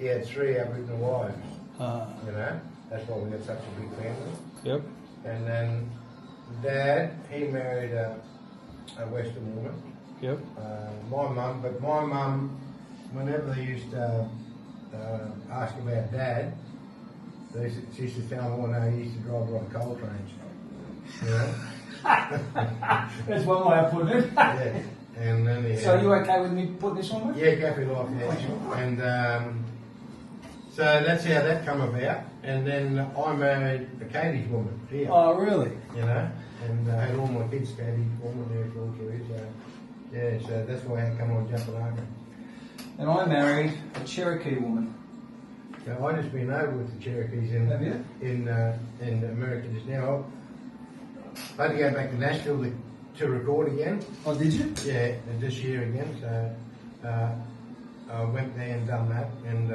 he had 3 Aboriginal wives. You know, that's why we got such a big family. Yep. And then Dad, he married a Western woman. Yep. My mum, whenever they used to ask about Dad, she used to tell them, no, he used to drive on coal trains. You know? That's one way of putting it. Yeah. And then so are you okay with me putting this on with? Yeah, Cafe Life, yeah. And so that's how that come about. And then I married a Katie's woman here. Oh, really? You know, and I had all my kids Katie's woman there for all 3. So yeah, so that's why I come on jumping over. And I married a Cherokee woman. So I just been over with the Cherokees in America just now. I had to go back to Nashville to record again. Oh, did you? Yeah, this year again. So I went there and done that. And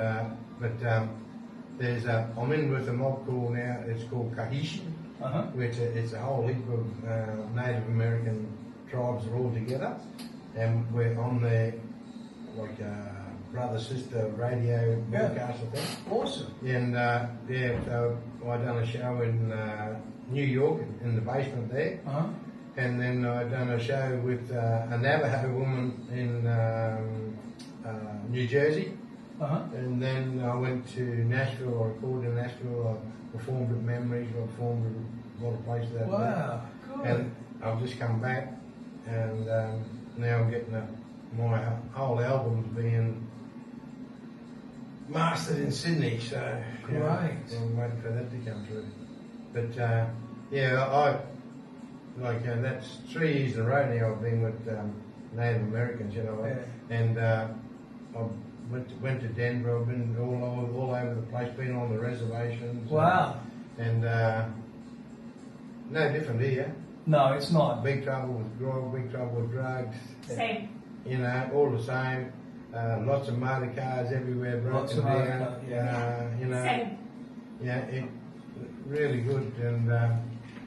there's I'm in with a mob call now. It's called Kahishi, which it's a whole heap of Native American tribes are all together, and we're on the brother-sister radio broadcast, I think. Awesome. And so I done a show in New York in the basement there, and then I done a show with a Navajo woman in New Jersey, and then I went to Nashville. I recorded in Nashville. I performed at Memories. I performed at a lot of places out there. Wow, cool. And I've just come back, and now I'm getting my whole album's being mastered in Sydney, so great. You know, I'm waiting for that to come through. But that's 3 years in a row now I've been with Native Americans, you know, and I went to Denver. I've been all over the place, been on the reservations. Wow. And no different here. No, it's not. Big trouble with grog, big trouble with drugs. Same. You know, all the same. Lots of motor cars everywhere, broken down. You know, Same. Yeah, it really good and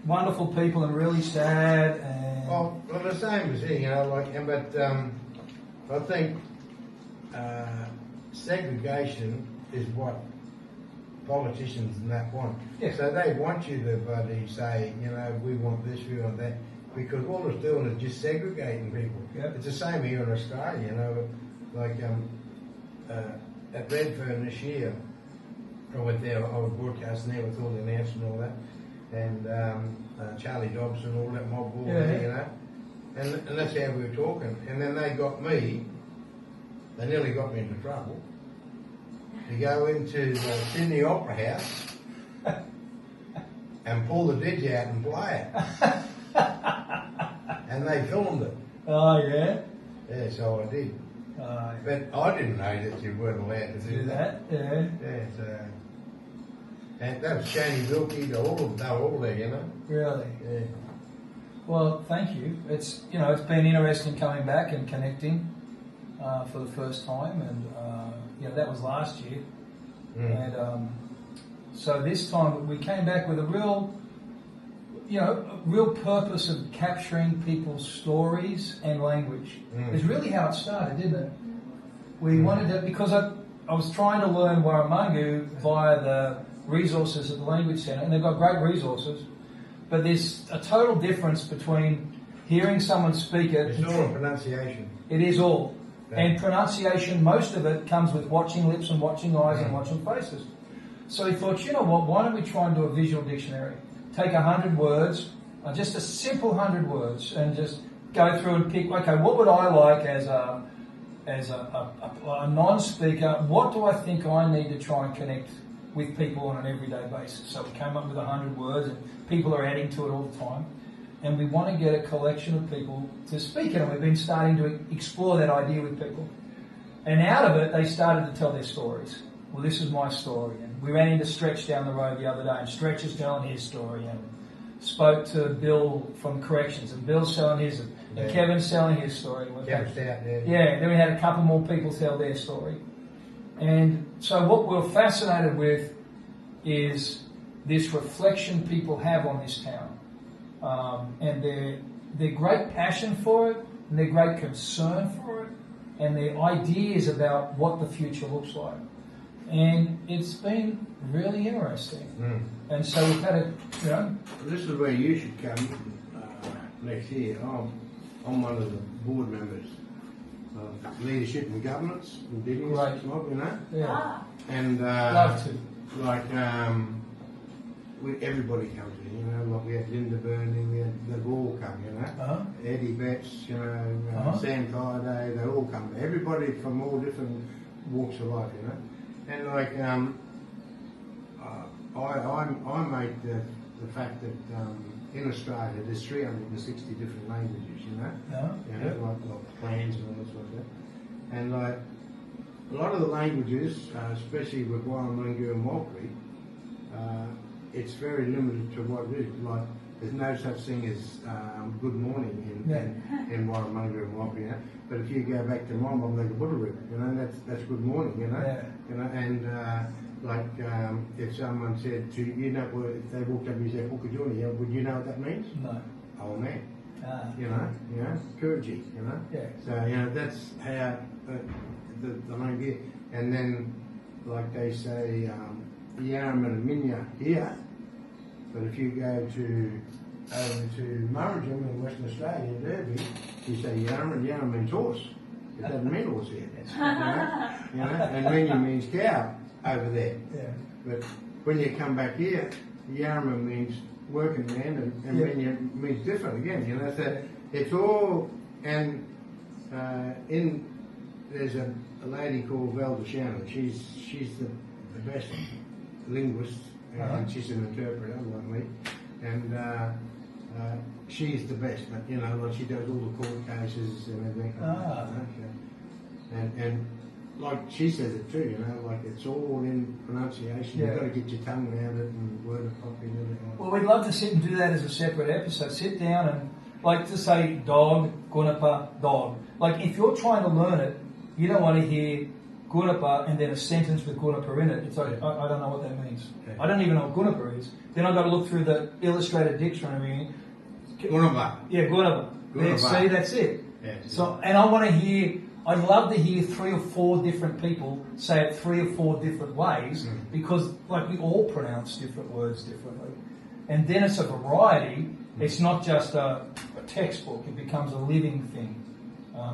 wonderful people and really sad. And well, the same as here, you know. But I think segregation is what politicians and that want. Yeah. So they want you to say, you know, we want this, we want that, because all it's doing is just segregating people. Yep. It's the same here in Australia, you know. Like at Redfern this year, I went there. I was broadcasting there with all the announcers and all that, and Charlie Dobson, all that mob, all there, you know. And that's how we were talking. And then they got me. They nearly got me into trouble to go into the Sydney Opera House and pull the didge out and play it. And they filmed it. Oh, yeah? Yeah, so I did. But I didn't know that you weren't allowed to do that. Yeah. Yeah, so, and that was Shani Wilkie, they were all there, you know. Really? Yeah. Well, thank you. It's been interesting coming back and connecting for the first time, and that was last year, and so this time we came back with a real purpose of capturing people's stories and language. It's really how it started, didn't it? We wanted to, because I was trying to learn Warumungu via the resources at the Language Centre, and they've got great resources, but there's a total difference between hearing someone speak it. It's all pronunciation. It is all. Yeah. And pronunciation, most of it comes with watching lips and watching eyes and watching faces. So he thought, you know what, why don't we try and do a visual dictionary? Take 100 words, just a simple 100 words, and just go through and pick, okay, what would I like as a non-speaker? What do I think I need to try and connect with people on an everyday basis? So we came up with 100 words, and people are adding to it all the time. And we want to get a collection of people to speak it, and we've been starting to explore that idea with people. And out of it, they started to tell their stories. Well, this is my story. And we ran into Stretch down the road the other day, and Stretch is telling his story, and spoke to Bill from Corrections, and Bill's telling his, and Kevin's telling his story. Kevin's out there. Yeah, then we had a couple more people tell their story. And so what we're fascinated with is this reflection people have on this town. And their great passion for it, and their great concern for it, and their ideas about what the future looks like. And it's been really interesting. And so we've had a, you know. This is where you should come next year. I'm one of the board members of Leadership and Governance in Diggings, Mob, you know. Yeah. And love to. like everybody comes in, you know. Like we had Linda Burning, they've all come, you know. Eddie Betts, you know, Sam Kaiday, they all come. Everybody from all different walks of life, you know. And like I make the fact that in Australia there's 360 different languages, you know, like clans and all that sort of stuff. And like a lot of the languages, especially with Warumungu and Walkley, it's very limited to what it is. Like there's no such thing as good morning in Warumungu and Walkley, you know. But if you go back to my mum, like a Butterrip, you know, that's good morning, you know. You know, and like if someone said to you know, if they walked up and said Pukajuni, would you know what that means? No. Oh man. You know, Kurji, you know. Yeah. So you know that's how the language. And then like they say, Yaram and Minya here, but if you go to Murraygim in Western Australia, in Derby, you say Yaram means horse. It doesn't mean horse here. You know, and Minya means cow over there. Yeah. But when you come back here, Yaram means working man, and Minya means different again. You know, so it's all. And there's a lady called Velda Shannon. She's the best linguist, and she's an interpreter like me, and she's the best. But you know, like she does all the court cases and everything. And like she says it too, you know, like it's all in pronunciation. You've got to get your tongue around it and word it properly and everything. Well, we'd love to sit and do that as a separate episode. Sit down and like to say dog, gunapa, dog. Like if you're trying to learn it, you don't want to hear gunapa and then a sentence with gunapa in it. It's like, I don't know what that means. Yeah. I don't even know what gunapa is. Then I've got to look through the illustrated dictionary. Gunapa. Yeah, gunapa. See, that's it. Yeah, so, and I'd love to hear 3 or 4 different people say it 3 or 4 different ways because like we all pronounce different words differently. And then it's a variety. It's not just a textbook. It becomes a living thing.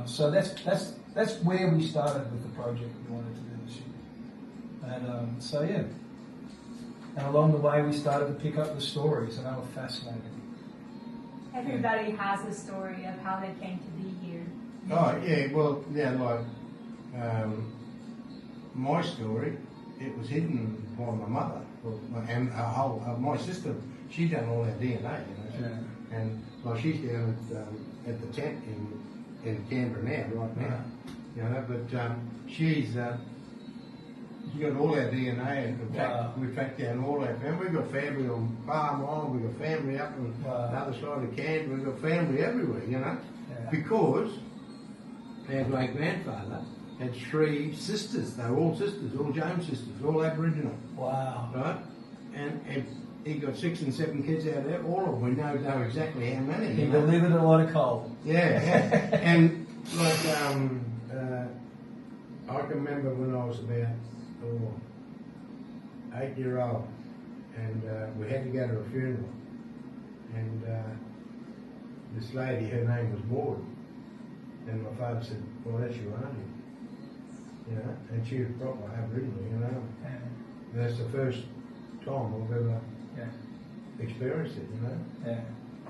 So that's where we started with the project we wanted to do this year. And so yeah. And along the way we started to pick up the stories and they were fascinating. Everybody has a story of how they came to be here. Oh yeah, well yeah, like my story, it was hidden by my mother and my sister. She done all that DNA, you know. And like she's down at the tent in Canberra now, right now. You know, but she's got all our DNA, and we tracked down all our family. We've got family on Farm Island, we've got family up on the other side of Canberra, we've got family everywhere, you know, because our great grandfather had 3 sisters. They were all sisters, all Jones sisters, all Aboriginal. Wow. Right? And he got 6 and 7 kids out of there. All of them, we know exactly how many. He delivered a lot of coal. Yeah. And like, I can remember when I was about 8-year-old, and we had to go to a funeral. And this lady, her name was Maud. And my father said, well, that's your auntie. You know, and she was proper Aboriginal, you know. And that's the first time I've ever experienced it, you know. Yeah.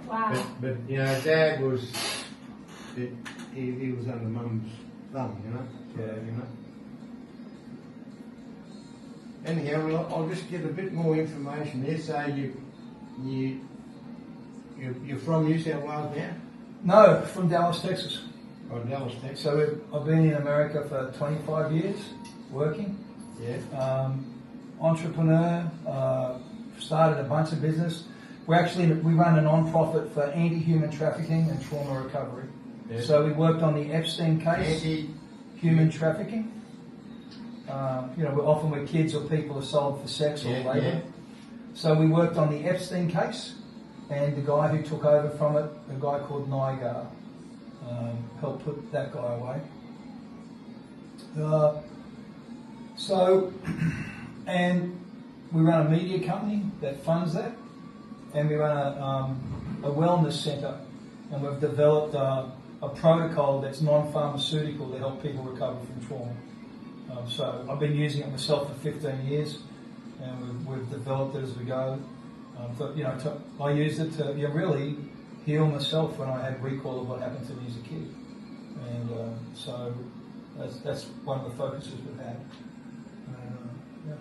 Wow. But you know, Dad was, he was under Mum's thumb, you know. So, you know. Anyhow, I'll just get a bit more information there. So you're from New South Wales now? No, from Dallas, Texas. Oh, Dallas, Texas. So I've been in America for 25 years, working. Yeah. Entrepreneur, started a bunch of business. We run a non-profit for anti-human trafficking and trauma recovery. Yeah. So we worked on the Epstein case, anti-human trafficking. You know, often where kids or people are sold for sex or labour. Yeah. So we worked on the Epstein case, and the guy who took over from it, a guy called Nygar, helped put that guy away. So, and we run a media company that funds that, and we run a wellness centre, and we've developed a protocol that's non-pharmaceutical to help people recover from trauma. So I've been using it myself for 15 years, and we've developed it as we go. I used it to really heal myself when I had recall of what happened to me as a kid, and so that's one of the focuses we've had. Yeah.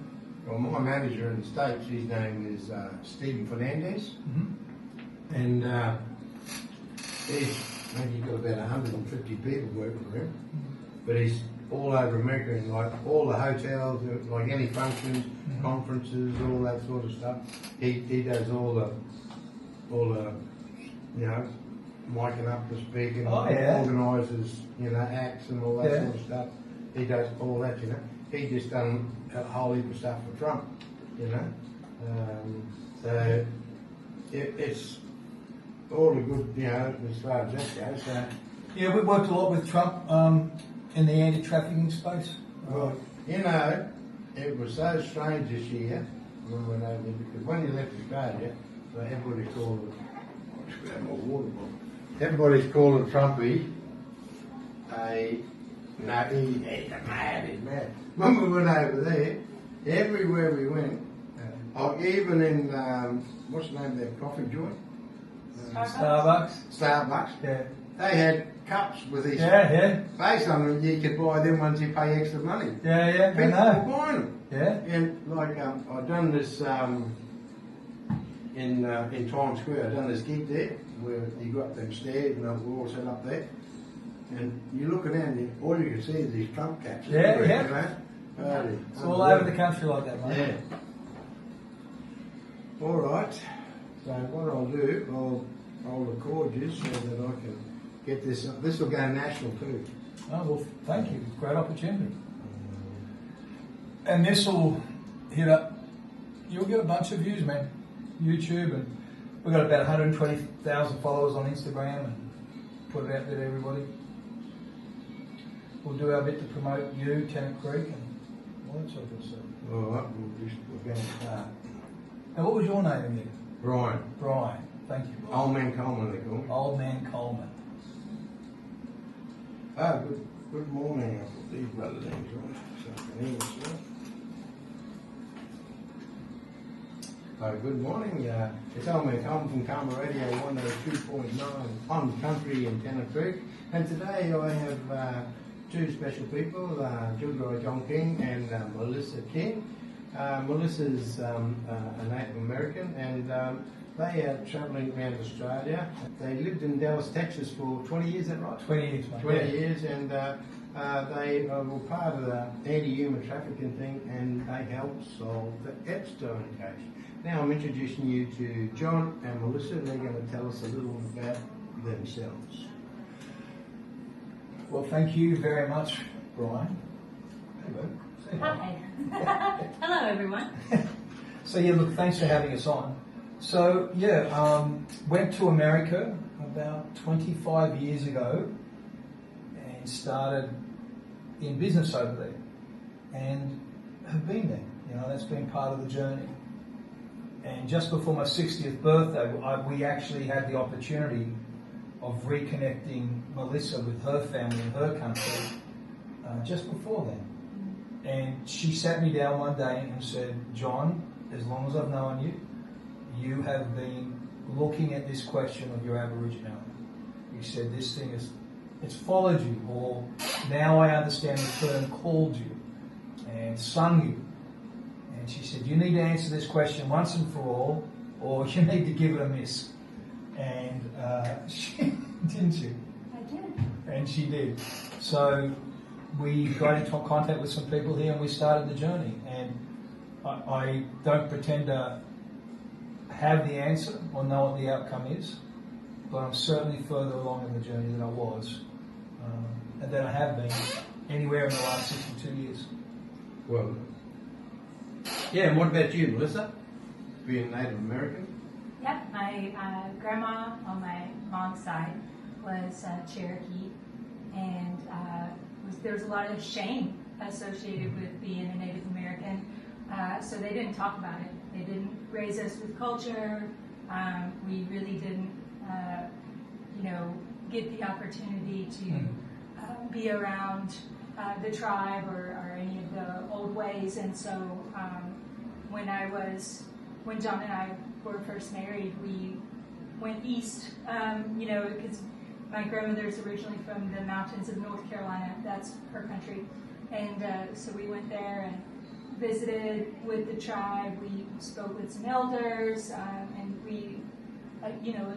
Well, my manager in the States, his name is Stephen Fernandez, and he's got about 150 people working for him, but he's all over America, in like all the hotels, like any functions, conferences, all that sort of stuff. He does all the miking up to speak and organises, acts and all that sort of stuff. He does all that, He just done a whole heap of stuff for Trump, So it's all the good, as far as that goes. So. Yeah, we worked a lot with Trump in the anti-trafficking space. Well, it was so strange this year because when he left Australia, so everybody's calling Trumpy he's mad. When we went over there, everywhere we went, even in what's the name of that coffee joint? Starbucks. Yeah. They had cups with his face on them. You could buy them once you pay extra money. Yeah. People were buying them. Yeah. And I've done this in Times Square. I've done this gig there where you got them stairs and we're all set up there. And you look around, and all you can see is these Trump caps. Yeah. It's all over the country like that, mate. Yeah. All right. So what I'll do, I'll record you so that I can get this. This will go national too. Oh, well, thank you. Great opportunity. And this will hit up, you'll get a bunch of views, man. YouTube, and we've got about 120,000 followers on Instagram, and put it out there to everybody. We'll do our bit to promote you, Tennant Creek, and all that sort of stuff. All right, we're going to start. Now, what was your name again? Brian. Brian. Thank you, Brian. Old Man Coleman, they call me. Old Man Coleman. Oh, good morning. I'll put these other things on so I can hear myself. Good morning. It's Old Man Coleman from Caama Radio 102.9 on country in Tennant Creek. And today I have two special people, Julia John King and Melissa King. Melissa's a Native American, and they are travelling around Australia. They lived in Dallas, Texas for 20 years, is that right? 20 years, mate. 20 years, and they were part of the anti-human trafficking thing, and they helped solve the Epstein case. Now I'm introducing you to John and Melissa. They're going to tell us a little about themselves. Well, thank you very much, Brian. Hello. Hi. Hello, everyone. So, look, thanks for having us on. So, went to America about 25 years ago and started in business over there and have been there. That's been part of the journey. And just before my 60th birthday, we actually had the opportunity of reconnecting Melissa with her family in her country just before then. And she sat me down one day and said, John, as long as I've known you, you have been looking at this question of your Aboriginality. You said this thing it's followed you, or now I understand the term called you and sung you. And she said, you need to answer this question once and for all, or you need to give it a miss. And she didn't she? I did. And she did. So we got into contact with some people here and we started the journey. And I don't pretend to have the answer or know what the outcome is, but I'm certainly further along in the journey than I was and than I have been anywhere in the last 62 years. Well, and what about you, Melissa? Being Native American? Yep, my grandma on my mom's side was Cherokee, and there was a lot of shame associated with being a Native American. So they didn't talk about it. They didn't raise us with culture. We really didn't, get the opportunity to be around the tribe or any of the old ways. And so when John and I were first married, we went east, because my grandmother's originally from the mountains of North Carolina. That's her country. And so we went there and visited with the tribe. We spoke with some elders, and we,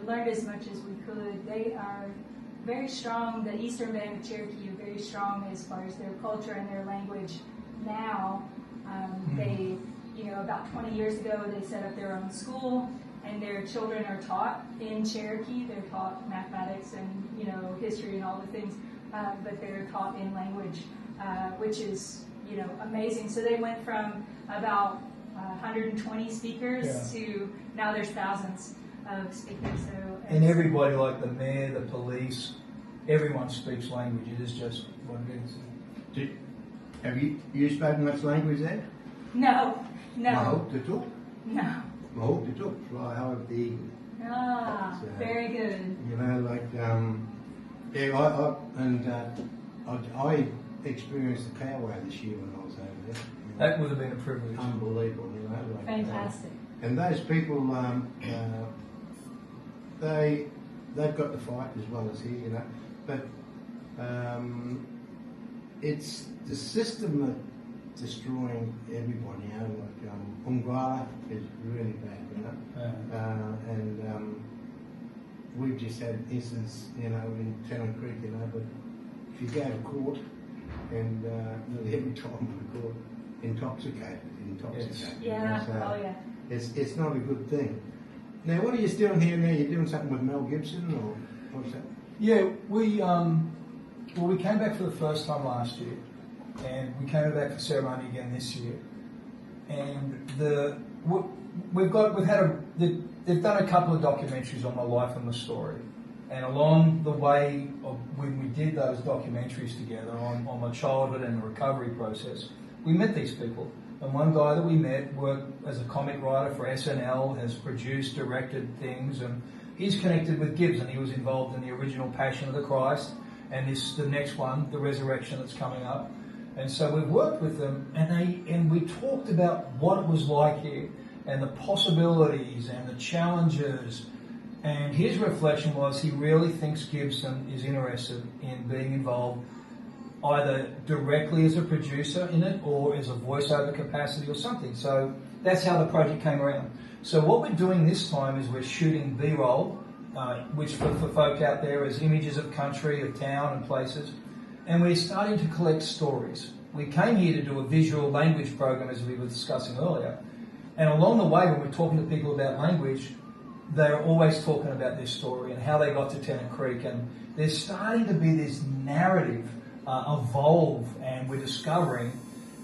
learned as much as we could. They are very strong. The Eastern Band of Cherokee are very strong as far as their culture and their language now. They, about 20 years ago, they set up their own school, and their children are taught in Cherokee. They're taught mathematics and, history and all the things, but they're taught in language, which is, amazing. So they went from about 120 speakers to now there's thousands of speakers. So and everybody, like the mayor, the police, everyone speaks language. It is just what it is. Have you spoken much language there? No. Mahout-tutuk? No. Mahout-tutuk, fly high with the eagle. Very good. I experienced the powwow this year when I was over there. That would have been a privilege. Unbelievable, Fantastic. And those people, they've got to fight as well as here, but it's the system that's destroying everybody, Ungala is really bad, and we've just had instances, in Tennant Creek, but if you go to court, and nearly every time in the court, intoxicated. Yes. It's not a good thing. Now, what are you doing here now? You're doing something with Mel Gibson, or what's that? Yeah, we came back for the first time last year, and we came back for ceremony again this year. And they've done a couple of documentaries on my life and my story. And along the way of when we did those documentaries together on my childhood and the recovery process, we met these people. And one guy that we met worked as a comic writer for SNL, has produced, directed things, and he's connected with Gibson. He was involved in the original Passion of the Christ, and the next one, the Resurrection, that's coming up. And so we've worked with them, and we talked about what it was like here, and the possibilities and the challenges. And his reflection was he really thinks Gibson is interested in being involved either directly as a producer in it or as a voiceover capacity or something. So that's how the project came around. So what we're doing this time is we're shooting B-roll, which for folk out there is images of country, of town and places. And we're starting to collect stories. We came here to do a visual language program, as we were discussing earlier. And along the way, when we're talking to people about language, they're always talking about their story and how they got to Tennant Creek. And there's starting to be this narrative evolve, and we're discovering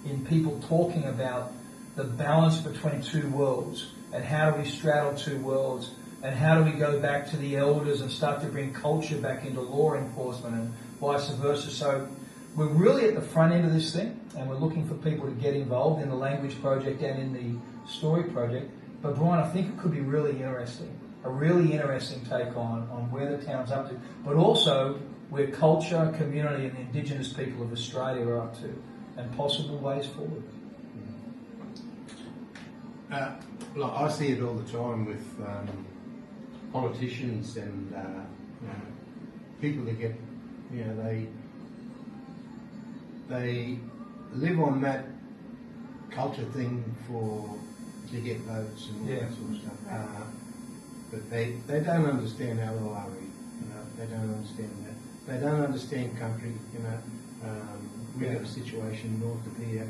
in people talking about the balance between two worlds, and how do we straddle two worlds, and how do we go back to the elders and start to bring culture back into law enforcement and vice versa. So we're really at the front end of this thing, and we're looking for people to get involved in the language project and in the story project. But Brian, I think it could be really interesting, a really interesting take on where the town's up to, but also where culture, community and the Indigenous people of Australia are up to, and possible ways forward. Look, I see it all the time with politicians and people that get, they live on that culture thing to get votes and all that sort of stuff. But they don't understand our Lari, they don't understand that. They don't understand country, we've got a situation north of here,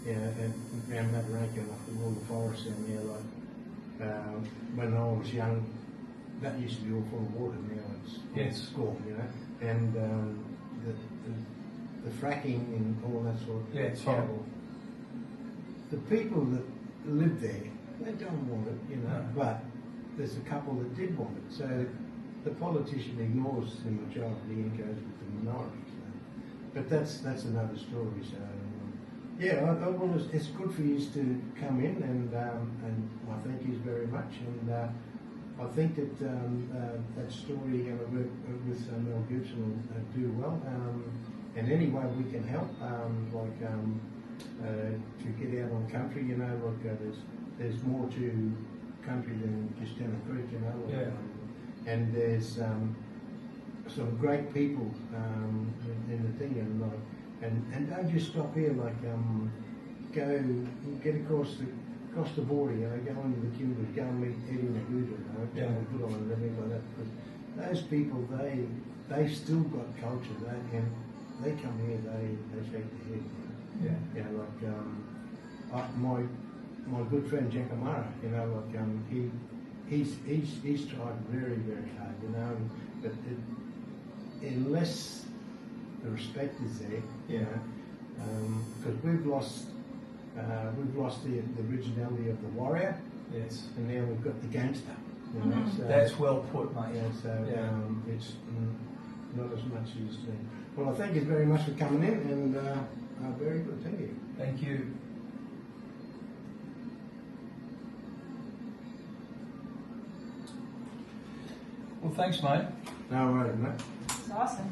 and around Mataranka, after all the forests down there, when I was young, that used to be all full of water, now it's gone, and the fracking and all that sort of it's horrible. The people that live there, they don't want it, but there's a couple that did want it. So the politician ignores the majority and goes with the minority. But that's another story. So Yeah, well, it's good for you to come in, and I thank you very much. And I think that that story with Mel Gibson will do well. And any way we can help, to get out on country, you know, there's more to country than just Tennant Creek, you know. Yeah. And there's some great people in the thing, and don't just stop here. Go get across the border, you know, go into the Kimberley, go and meet Eddie Naguda, you know, Yeah. good on and everything like that. Because those people, they still got culture, and they come here, they shake their head, you know. Yeah. You know, my good friend Caama, you know, he's tried very, very hard, you know, but unless the respect is there, you know, because we've lost the originality of the warrior, Yes. and now we've got the gangster. You know, so, That's well put, mate. yeah, so Yeah. it's not as much as. Well, I thank you very much for coming in, and very good. Thank you. Thank you. Well, thanks, mate. No worries, mate. It's awesome.